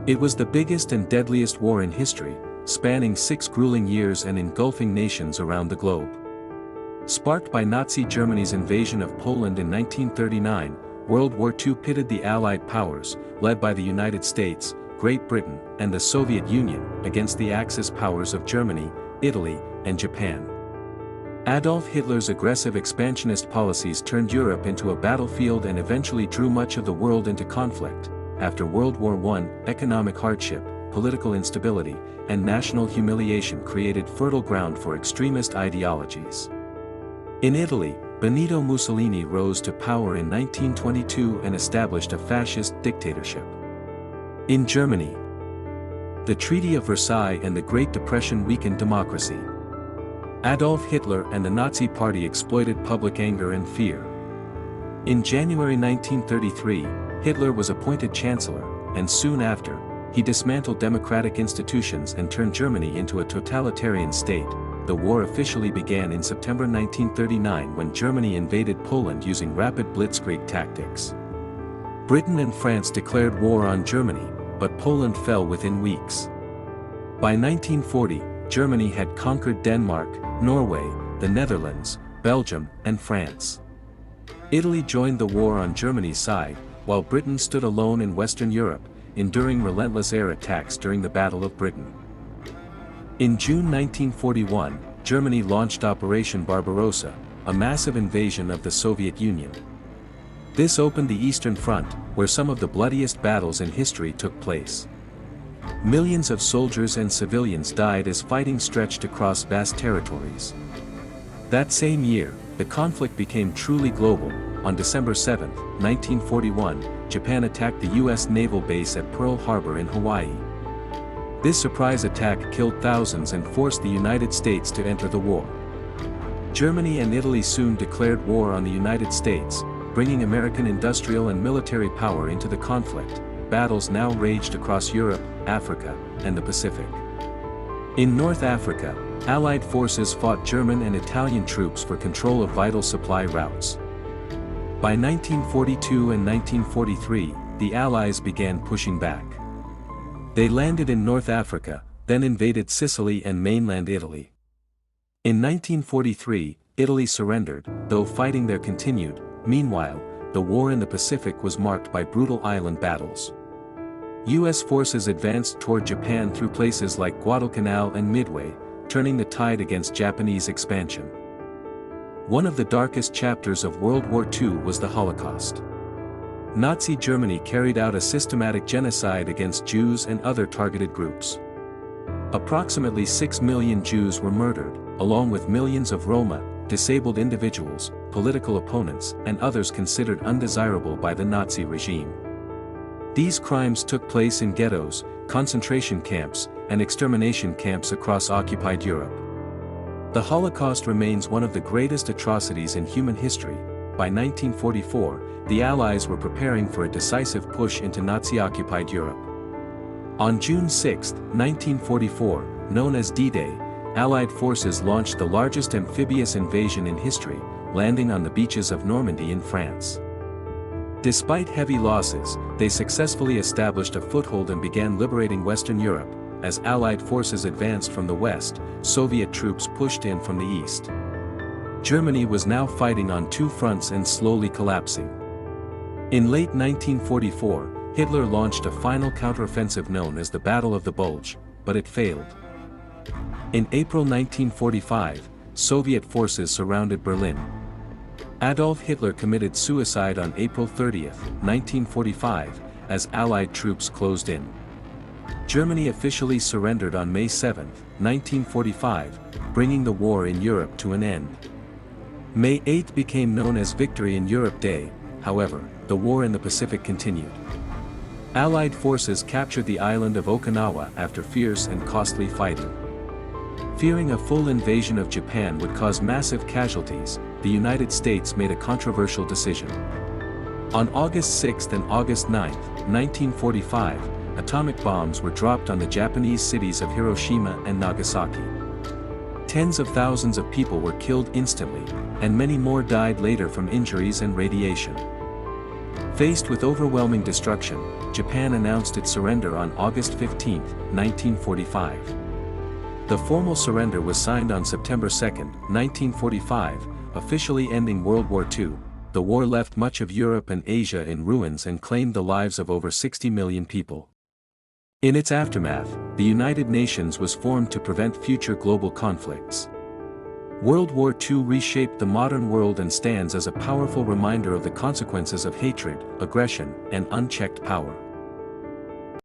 It was the biggest and deadliest war in history, spanning 6 grueling years and engulfing nations around the globe. Sparked by Nazi Germany's invasion of Poland in 1939, World War II pitted the Allied powers, led by the United States, Great Britain, and the Soviet Union, against the Axis powers of Germany, Italy, and Japan. Adolf Hitler's aggressive expansionist policies turned Europe into a battlefield and eventually drew much of the world into conflict. After World War I, economic hardship, political instability, and national humiliation created fertile ground for extremist ideologies. In Italy, Benito Mussolini rose to power in 1922 and established a fascist dictatorship. In Germany, the Treaty of Versailles and the Great Depression weakened democracy. Adolf Hitler and the Nazi Party exploited public anger and fear. In January 1933, Hitler was appointed Chancellor, and soon after, he dismantled democratic institutions and turned Germany into a totalitarian state. The war officially began in September 1939 when Germany invaded Poland using rapid blitzkrieg tactics. Britain and France declared war on Germany, but Poland fell within weeks. By 1940, Germany had conquered Denmark, Norway, the Netherlands, Belgium, and France. Italy joined the war on Germany's side, while Britain stood alone in Western Europe, enduring relentless air attacks during the Battle of Britain. In June 1941, Germany launched Operation Barbarossa, a massive invasion of the Soviet Union. This opened the Eastern Front, where some of the bloodiest battles in history took place. Millions of soldiers and civilians died as fighting stretched across vast territories. That same year, the conflict became truly global. On December 7, 1941, Japan attacked the U.S. naval base at Pearl Harbor in Hawaii. This surprise attack killed thousands and forced the United States to enter the war. Germany and Italy soon declared war on the United States, bringing American industrial and military power into the conflict. Battles now raged across Europe, Africa, and the Pacific. In North Africa, Allied forces fought German and Italian troops for control of vital supply routes. By 1942 and 1943, the Allies began pushing back. They landed in North Africa, then invaded Sicily and mainland Italy. In 1943, Italy surrendered, though fighting there continued. Meanwhile, the war in the Pacific was marked by brutal island battles. U.S. forces advanced toward Japan through places like Guadalcanal and Midway, turning the tide against Japanese expansion. One of the darkest chapters of World War II was the Holocaust. Nazi Germany carried out a systematic genocide against Jews and other targeted groups. Approximately 6 million Jews were murdered, along with millions of Roma, disabled individuals, political opponents, and others considered undesirable by the Nazi regime. These crimes took place in ghettos, concentration camps, and extermination camps across occupied Europe. The Holocaust remains one of the greatest atrocities in human history. By 1944, the Allies were preparing for a decisive push into Nazi-occupied Europe. On June 6, 1944, known as D-Day, Allied forces launched the largest amphibious invasion in history, landing on the beaches of Normandy in France. Despite heavy losses, they successfully established a foothold and began liberating Western Europe. As Allied forces advanced from the west, Soviet troops pushed in from the east. Germany was now fighting on 2 fronts and slowly collapsing. In late 1944, Hitler launched a final counteroffensive known as the Battle of the Bulge, but it failed. In April 1945, Soviet forces surrounded Berlin. Adolf Hitler committed suicide on April 30, 1945, as Allied troops closed in. Germany officially surrendered on May 7, 1945, bringing the war in Europe to an end. May 8 became known as Victory in Europe Day. However, the war in the Pacific continued. Allied forces captured the island of Okinawa after fierce and costly fighting. Fearing a full invasion of Japan would cause massive casualties, the United States made a controversial decision. On August 6 and August 9, 1945, atomic bombs were dropped on the Japanese cities of Hiroshima and Nagasaki. Tens of thousands of people were killed instantly, and many more died later from injuries and radiation. Faced with overwhelming destruction, Japan announced its surrender on August 15, 1945. The formal surrender was signed on September 2, 1945, officially ending World War II. The war left much of Europe and Asia in ruins and claimed the lives of over 60 million people. In its aftermath, the United Nations was formed to prevent future global conflicts. World War II reshaped the modern world and stands as a powerful reminder of the consequences of hatred, aggression, and unchecked power.